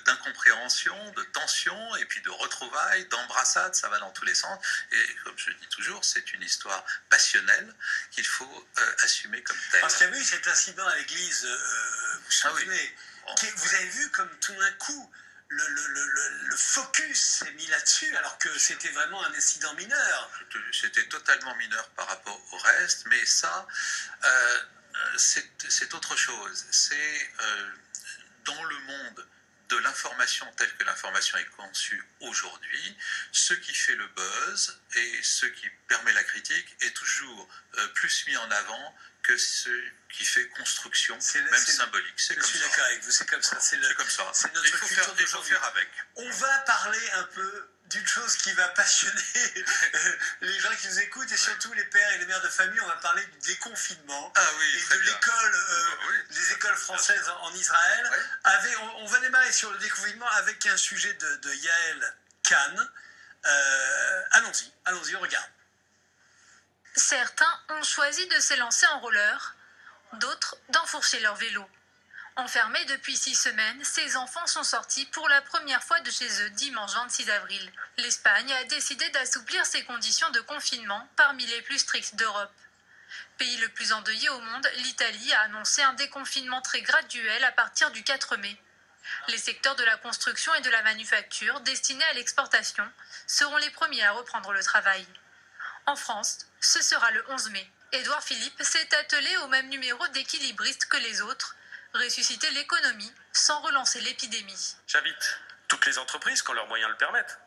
B: d'incompréhension, de tension, et puis de retrouvailles, d'embrassades, ça va dans tous les sens. Et comme je dis toujours, c'est une histoire passionnelle qu'il faut assumer comme telle.
A: Parce qu'il y a eu cet incident à l'église, vous vous souvenez, vous avez vu comme tout d'un coup, le focus s'est mis là-dessus, alors que c'était vraiment un incident mineur.
B: C'était totalement mineur par rapport au reste, mais ça, c'est autre chose. C'est dans le monde de l'information telle que l'information est conçue aujourd'hui, ce qui fait le buzz et ce qui permet la critique est toujours plus mis en avant que ce qui fait construction, même symbolique.
A: Je suis d'accord avec vous, c'est comme ça. C'est
B: comme ça.
A: C'est notre culture
B: il faut faire avec.
A: On va parler un peu d'une chose qui va passionner les gens qui nous écoutent, et surtout les pères et les mères de famille. On va parler du déconfinement et de l'école, des écoles françaises en Israël. On va démarrer sur le déconfinement avec un sujet de Yael Kahn. Allons-y, on regarde.
F: Certains ont choisi de s'élancer en roller, d'autres d'enfourcher leur vélo. Enfermés depuis 6 semaines, ces enfants sont sortis pour la première fois de chez eux dimanche 26 avril. L'Espagne a décidé d'assouplir ses conditions de confinement parmi les plus strictes d'Europe. Pays le plus endeuillé au monde, l'Italie a annoncé un déconfinement très graduel à partir du 4 mai. Les secteurs de la construction et de la manufacture, destinés à l'exportation, seront les premiers à reprendre le travail. En France, ce sera le 11 mai. Édouard Philippe s'est attelé au même numéro d'équilibriste que les autres, ressusciter l'économie sans relancer l'épidémie.
G: J'invite toutes les entreprises, quand leurs moyens le permettent,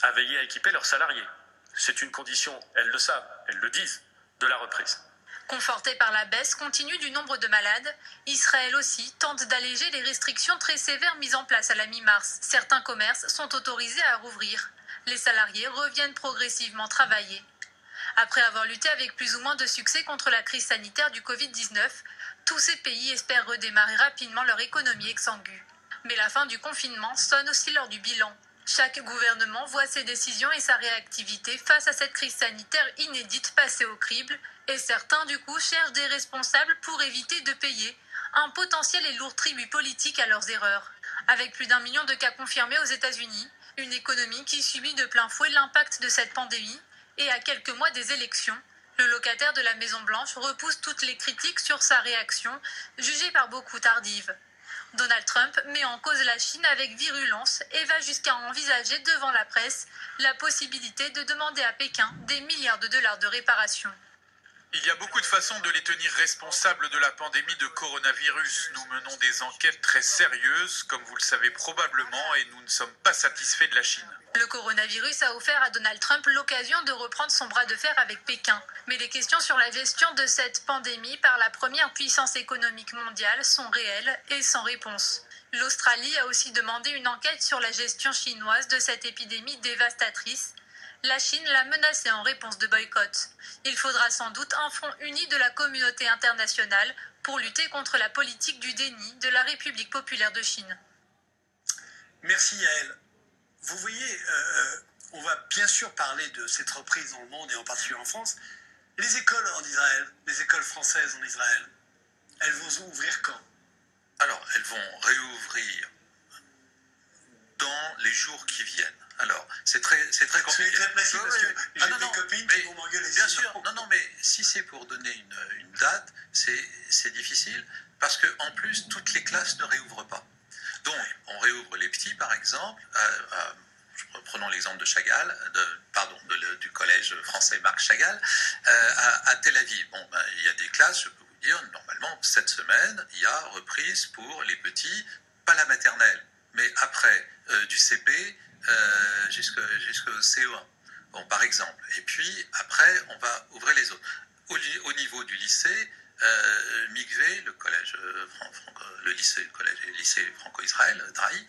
G: à veiller à équiper leurs salariés. C'est une condition, elles le savent, elles le disent, de la reprise.
F: Conforté par la baisse continue du nombre de malades, Israël aussi tente d'alléger les restrictions très sévères mises en place à la mi-mars. Certains commerces sont autorisés à rouvrir. Les salariés reviennent progressivement travailler. Après avoir lutté avec plus ou moins de succès contre la crise sanitaire du Covid-19, tous ces pays espèrent redémarrer rapidement leur économie exsangue. Mais la fin du confinement sonne aussi lors du bilan. Chaque gouvernement voit ses décisions et sa réactivité face à cette crise sanitaire inédite passée au crible, et certains du coup cherchent des responsables pour éviter de payer un potentiel et lourd tribut politique à leurs erreurs. Avec plus d'1 million de cas confirmés aux États-Unis, une économie qui subit de plein fouet l'impact de cette pandémie, et à quelques mois des élections, le locataire de la Maison-Blanche repousse toutes les critiques sur sa réaction, jugée par beaucoup tardive. Donald Trump met en cause la Chine avec virulence et va jusqu'à envisager devant la presse la possibilité de demander à Pékin des milliards de dollars de réparation.
D: Il y a beaucoup de façons de les tenir responsables de la pandémie de coronavirus. Nous menons des enquêtes très sérieuses, comme vous le savez probablement, et nous ne sommes pas satisfaits de la Chine.
F: Le coronavirus a offert à Donald Trump l'occasion de reprendre son bras de fer avec Pékin. Mais les questions sur la gestion de cette pandémie par la première puissance économique mondiale sont réelles et sans réponse. L'Australie a aussi demandé une enquête sur la gestion chinoise de cette épidémie dévastatrice. La Chine l'a menacée en réponse de boycott. Il faudra sans doute un front uni de la communauté internationale pour lutter contre la politique du déni de la République populaire de Chine.
A: Merci Yael. Vous voyez, on va bien sûr parler de cette reprise dans le monde et en particulier en France. Les écoles en Israël, les écoles françaises en Israël, elles vont ouvrir quand?
B: Alors, elles vont réouvrir dans les jours qui viennent. Alors, c'est très compliqué.
A: Soyez très précis parce que j'ai des copines qui vont m'engueuler.
B: Bien sûr, non, mais si c'est pour donner une date, c'est difficile parce que en plus, toutes les classes ne réouvrent pas. Donc, on réouvre les petits, par exemple, prenons l'exemple de Chagall, du collège français Marc Chagall, à Tel Aviv. Bon, il y a des classes, je peux vous dire, normalement, cette semaine, il y a reprise pour les petits, pas la maternelle, mais après, du CP jusqu'au CO1, bon, par exemple. Et puis, après, on va ouvrir les autres. Au niveau du lycée, Mikvé, le lycée franco-israël, DRAI,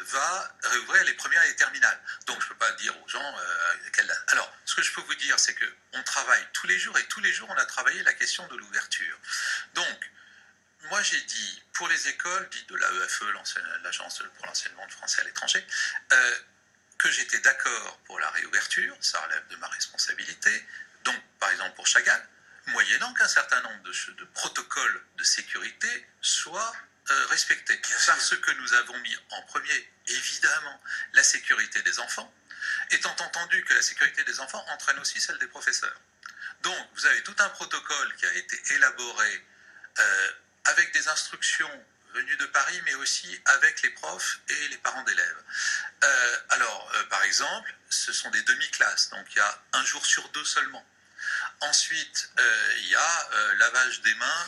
B: va réouvrir les premières et les terminales. Donc je ne peux pas dire aux gens quelle date. Alors, ce que je peux vous dire, c'est qu'on travaille tous les jours, et tous les jours, on a travaillé la question de l'ouverture. Donc, moi, j'ai dit, pour les écoles, dites de l'AEFE, l'Agence pour l'enseignement de français à l'étranger, que j'étais d'accord pour la réouverture, ça relève de ma responsabilité. Donc, par exemple, pour Chagall, moyennant qu'un certain nombre de protocoles de sécurité soient respectés. Parce que nous avons mis en premier, évidemment, la sécurité des enfants, étant entendu que la sécurité des enfants entraîne aussi celle des professeurs. Donc, vous avez tout un protocole qui a été élaboré avec des instructions venues de Paris, mais aussi avec les profs et les parents d'élèves. Par exemple, ce sont des demi-classes, donc il y a 1 jour sur 2 seulement. Ensuite, il y a lavage des mains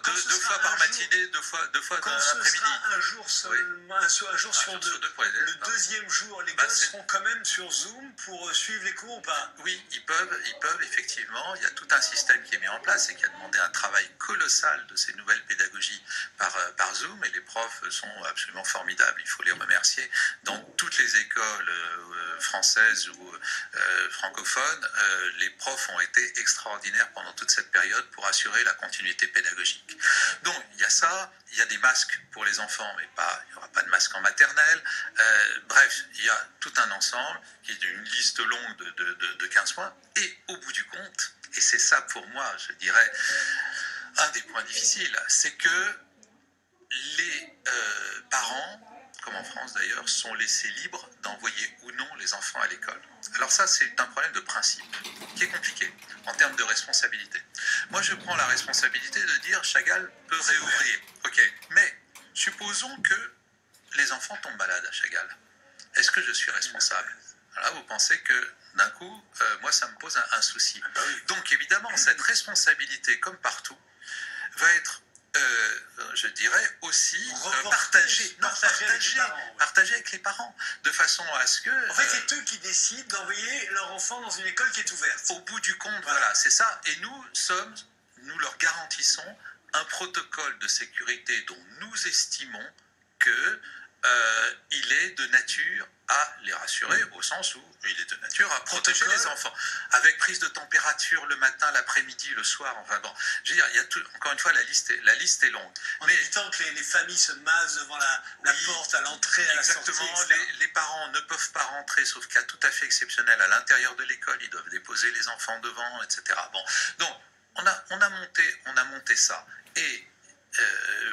B: deux fois par matinée, deux fois dans l'après-midi.
A: Un jour seulement, un jour sur 2. Le deuxième jour, les gosses seront quand même sur Zoom pour suivre les cours ou pas?
B: Oui, ils peuvent effectivement. Il y a tout un système qui est mis en place et qui a demandé un travail colossal de ces nouvelles pédagogies par Zoom, et les profs sont absolument formidables. Il faut les remercier. Dans toutes les écoles françaises ou francophones, les profs ont été extraordinaires pendant toute cette période pour assurer la continuité pédagogique. Donc, il y a ça, il y a des masques pour les enfants, mais il n'y aura pas de masque en maternelle. Bref, il y a tout un ensemble qui est une liste longue de 15 points. Et au bout du compte, et c'est ça pour moi, je dirais, un des points difficiles, c'est que parents, comme en France d'ailleurs, sont laissés libres d'envoyer ou non les enfants à l'école. Alors ça, c'est un problème de principe qui est compliqué en termes de responsabilité. Moi, je prends la responsabilité de dire Chagall peut réouvrir. Ok, mais supposons que les enfants tombent malades à Chagall. Est-ce que je suis responsable? Là, vous pensez que d'un coup, moi, ça me pose un souci. Donc, évidemment, cette responsabilité, comme partout, va être, je dirais, aussi partagée avec les parents, de façon à ce que...
A: En fait, c'est eux qui décident d'envoyer leur enfant dans une école qui est ouverte.
B: Au bout du compte, voilà, c'est ça. Et nous leur garantissons un protocole de sécurité dont nous estimons que il est de nature à les rassurer, au sens où il est de nature à protéger les enfants. Avec prise de température le matin, l'après-midi, le soir, enfin bon. Je veux dire, il y a tout, encore une fois, la liste est longue.
A: En évitant que les familles se massent devant la porte, à l'entrée, à la sortie.
B: Exactement, les parents ne peuvent pas rentrer, sauf cas tout à fait exceptionnel, à l'intérieur de l'école, ils doivent déposer les enfants devant, etc. Bon, donc, on a monté ça. Et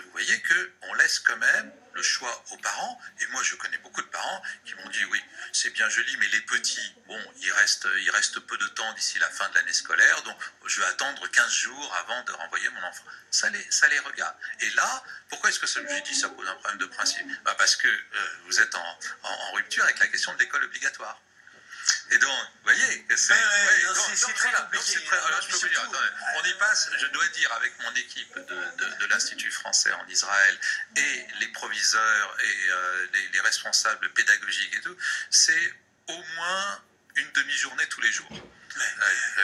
B: vous voyez qu'on laisse quand même le choix aux parents, et moi je connais beaucoup de parents qui m'ont dit oui, c'est bien joli, mais les petits, bon, il reste peu de temps d'ici la fin de l'année scolaire, donc je vais attendre 15 jours avant de renvoyer mon enfant. Ça les regarde. Et là, pourquoi est-ce que j'ai dit ça pose un problème de principe? Parce que vous êtes en rupture avec la question de l'école obligatoire. Et donc, vous voyez, c'est très compliqué. Alors, je peux vous dire, attendez, on y passe, je dois dire, avec mon équipe de l'Institut français en Israël et les proviseurs et les responsables pédagogiques et tout, c'est au moins une demi-journée tous les jours.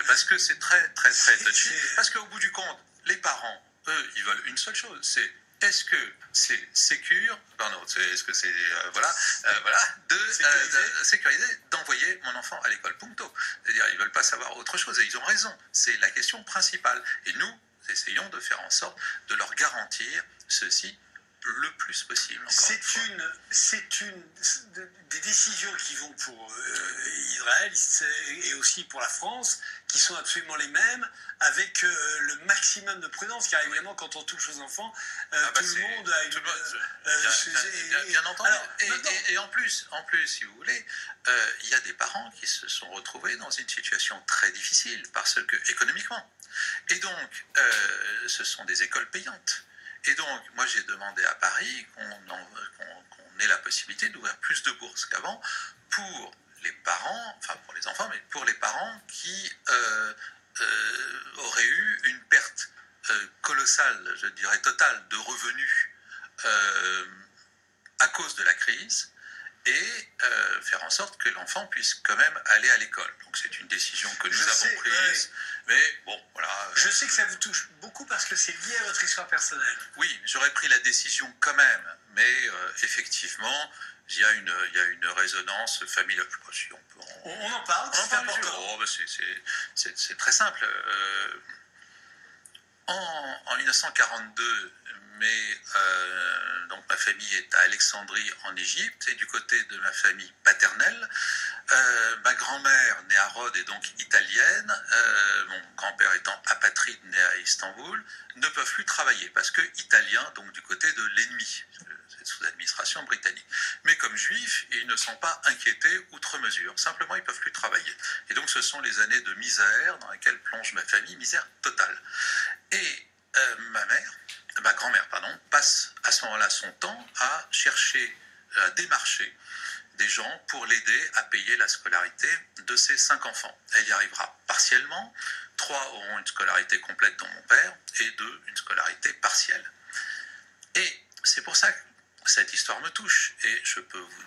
B: Parce que c'est très, très, très touchy. Parce qu'au bout du compte, les parents, eux, ils veulent une seule chose, c'est est-ce que c'est sécure, pardon, est-ce que c'est, sécuriser d'envoyer mon enfant à l'école, puncto. C'est-à-dire, ils ne veulent pas savoir autre chose, et ils ont raison. C'est la question principale. Et nous, essayons de faire en sorte de leur garantir ceci le plus possible.
A: C'est une des décisions qui vont pour Israël et aussi pour la France, qui sont absolument les mêmes, avec le maximum de prudence, car évidemment, quand on touche aux enfants, tout le monde a une...
B: Bien entendu. Et en plus, si vous voulez, il y a des parents qui se sont retrouvés dans une situation très difficile, parce que économiquement. Et donc, ce sont des écoles payantes. Et donc, moi, j'ai demandé à Paris qu'on ait la possibilité d'ouvrir plus de bourses qu'avant pour les parents, enfin pour les enfants, mais pour les parents qui auraient eu une perte colossale, je dirais totale, de revenus à cause de la crise, et faire en sorte que l'enfant puisse quand même aller à l'école. Donc c'est une décision que nous avons prise, mais bon, voilà.
A: Je sais que ça vous touche beaucoup parce que c'est lié à votre histoire personnelle.
B: Oui, j'aurais pris la décision quand même, mais effectivement, il y a une résonance familiale. Si
A: on en parle, c'est important.
B: C'est très simple. En 1942, donc ma famille est à Alexandrie en Égypte, et du côté de ma famille paternelle, ma grand-mère née à Rhodes et donc italienne, mon grand-père étant apatride né à Istanbul, ne peuvent plus travailler parce que italiens, donc du côté de l'ennemi, c'est sous administration britannique. Mais comme juifs, ils ne sont pas inquiétés outre mesure, simplement ils ne peuvent plus travailler. Et donc ce sont les années de misère dans lesquelles plonge ma famille, misère totale. Et ma grand-mère, passe à ce moment-là son temps à chercher, à démarcher des gens pour l'aider à payer la scolarité de ses 5 enfants. Elle y arrivera partiellement, 3 auront une scolarité complète dont mon père, et 2 une scolarité partielle. Et c'est pour ça que cette histoire me touche, et je peux vous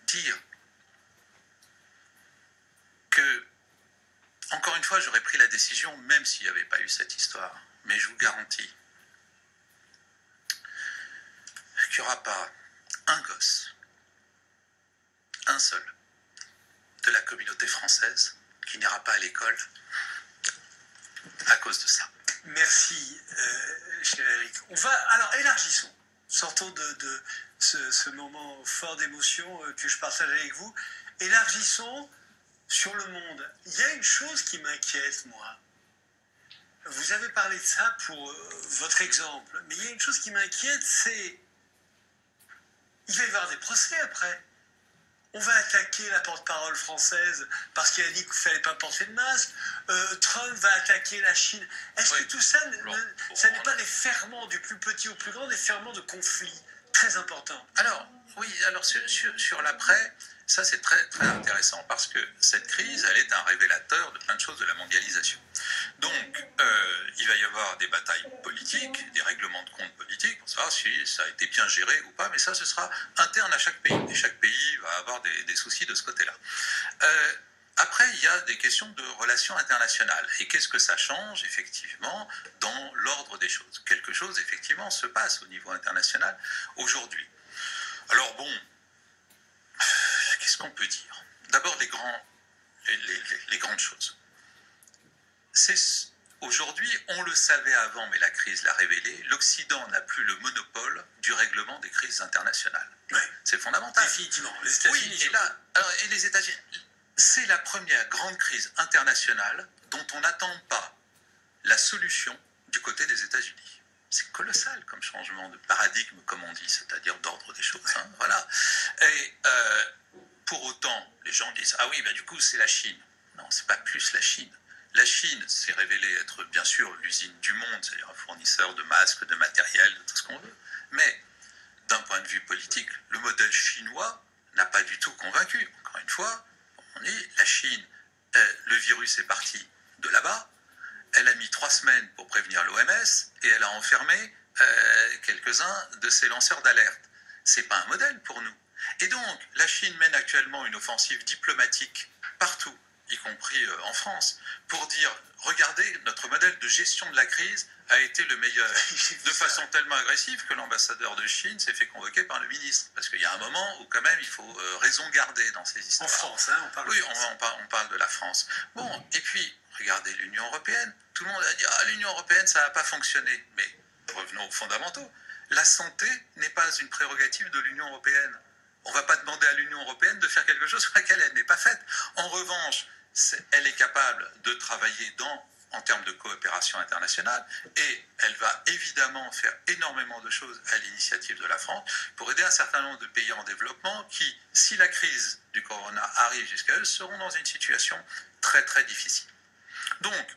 B: dire que, encore une fois, j'aurais pris la décision même s'il n'y avait pas eu cette histoire. Mais je vous garantis qu'il n'y aura pas un gosse, un seul, de la communauté française qui n'ira pas à l'école à cause de ça.
A: Merci, cher Eric. Alors, élargissons. Sortons de ce moment fort d'émotion que je partage avec vous. Élargissons sur le monde. Il y a une chose qui m'inquiète, moi. Vous avez parlé de ça pour votre exemple, mais il y a une chose qui m'inquiète, c'est il va y avoir des procès après. On va attaquer la porte-parole française parce qu'elle a dit qu'il ne fallait pas porter de masque. Trump va attaquer la Chine. Est-ce que tout ça, ça n'est pas des ferments du plus petit au plus grand, des ferments de conflits très importants?
B: Alors, oui, alors sur l'après, ça c'est très, très intéressant parce que cette crise, elle est un révélateur de plein de choses de la mondialisation. Donc, il va y avoir des batailles politiques, des règlements de compte politiques pour savoir si ça a été bien géré ou pas, mais ça, ce sera interne à chaque pays. Et chaque pays va avoir des soucis de ce côté-là. Après, il y a des questions de relations internationales. Et qu'est-ce que ça change, effectivement, dans l'ordre des choses? Quelque chose, effectivement, se passe au niveau international aujourd'hui. Alors bon, qu'est-ce qu'on peut dire? D'abord, les grandes choses. Aujourd'hui, on le savait avant, mais la crise l'a révélé, l'Occident n'a plus le monopole du règlement des crises internationales.
A: Oui.
B: C'est fondamental.
A: Définitivement. Les États-Unis.
B: Oui, et les États-Unis, c'est la première grande crise internationale dont on n'attend pas la solution du côté des États-Unis. C'est colossal comme changement de paradigme, comme on dit, c'est-à-dire d'ordre des choses. Hein, voilà. Et pour autant, les gens disent « Ah oui, bah, du coup, c'est la Chine ». Non, c'est pas plus la Chine. La Chine s'est révélée être, bien sûr, l'usine du monde, c'est-à-dire un fournisseur de masques, de matériel, de tout ce qu'on veut. Mais, d'un point de vue politique, le modèle chinois n'a pas du tout convaincu. Encore une fois, on dit, la Chine, le virus est parti de là-bas, elle a mis 3 semaines pour prévenir l'OMS et elle a enfermé quelques-uns de ses lanceurs d'alerte. C'est pas un modèle pour nous. Et donc, la Chine mène actuellement une offensive diplomatique partout, y compris en France, pour dire, regardez, notre modèle de gestion de la crise a été le meilleur, de façon tellement agressive que l'ambassadeur de Chine s'est fait convoquer par le ministre. Parce qu'il y a un moment où quand même il faut raison garder dans ces histoires.
A: En France, hein, on parle
B: oui,
A: de France.
B: on parle de la France. Bon, et puis, regardez l'Union européenne. Tout le monde a dit, ah, l'Union européenne, ça n'a pas fonctionné. Mais revenons aux fondamentaux. La santé n'est pas une prérogative de l'Union européenne. On ne va pas demander à l'Union européenne de faire quelque chose sur laquelle elle n'est pas faite. En revanche, elle est capable de travailler en termes de coopération internationale et elle va évidemment faire énormément de choses à l'initiative de la France pour aider un certain nombre de pays en développement qui, si la crise du corona arrive jusqu'à eux, seront dans une situation très très difficile. Donc,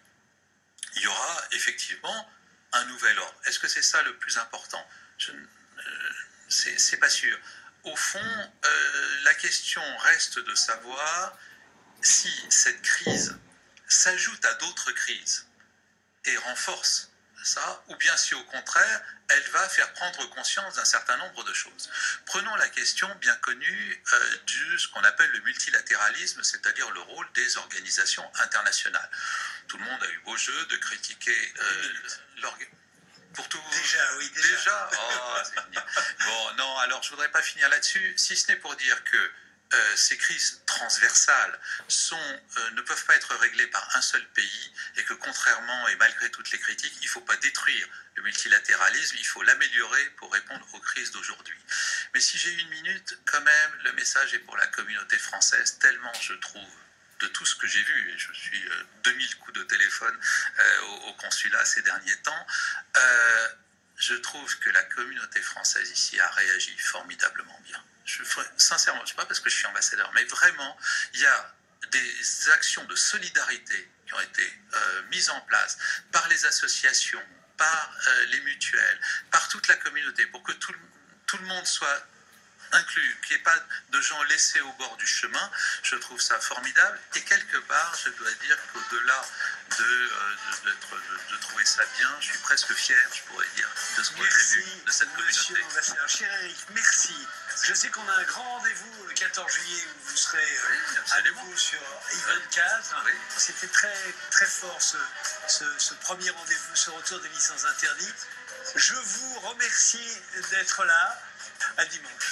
B: il y aura effectivement un nouvel ordre. Est-ce que c'est ça le plus important? C'est pas sûr. Au fond, la question reste de savoir si cette crise s'ajoute à d'autres crises et renforce ça, ou bien si au contraire, elle va faire prendre conscience d'un certain nombre de choses. Prenons la question bien connue de ce qu'on appelle le multilatéralisme, c'est-à-dire le rôle des organisations internationales. Tout le monde a eu beau jeu de critiquer pour tout.
A: Déjà, oui, déjà.
B: Oh, c'est fini. Bon, non, alors je voudrais pas finir là-dessus, si ce n'est pour dire que ces crises transversales ne peuvent pas être réglées par un seul pays et que contrairement et malgré toutes les critiques, il ne faut pas détruire le multilatéralisme, il faut l'améliorer pour répondre aux crises d'aujourd'hui. Mais si j'ai 1 minute, quand même, le message est pour la communauté française, tellement je trouve de tout ce que j'ai vu, et je suis 2000 coups de téléphone au consulat ces derniers temps, je trouve que la communauté française ici a réagi formidablement bien. Sincèrement, je ne sais pas parce que je suis ambassadeur, mais vraiment, il y a des actions de solidarité qui ont été mises en place par les associations, par les mutuelles, par toute la communauté, pour que tout le monde soit inclus, qu'il n'y ait pas de gens laissés au bord du chemin. Je trouve ça formidable. Et quelque part, je dois dire qu'au-delà de trouver ça bien, je suis presque fier, je pourrais dire, de ce que j'ai vu de cette communauté.
A: Merci, cher Eric, merci. Je sais qu'on a un grand rendez-vous le 14 juillet où vous serez à nouveau sur I24. Oui. C'était très, très fort ce premier rendez-vous, ce retour des licences interdites. Je vous remercie d'être là. À dimanche.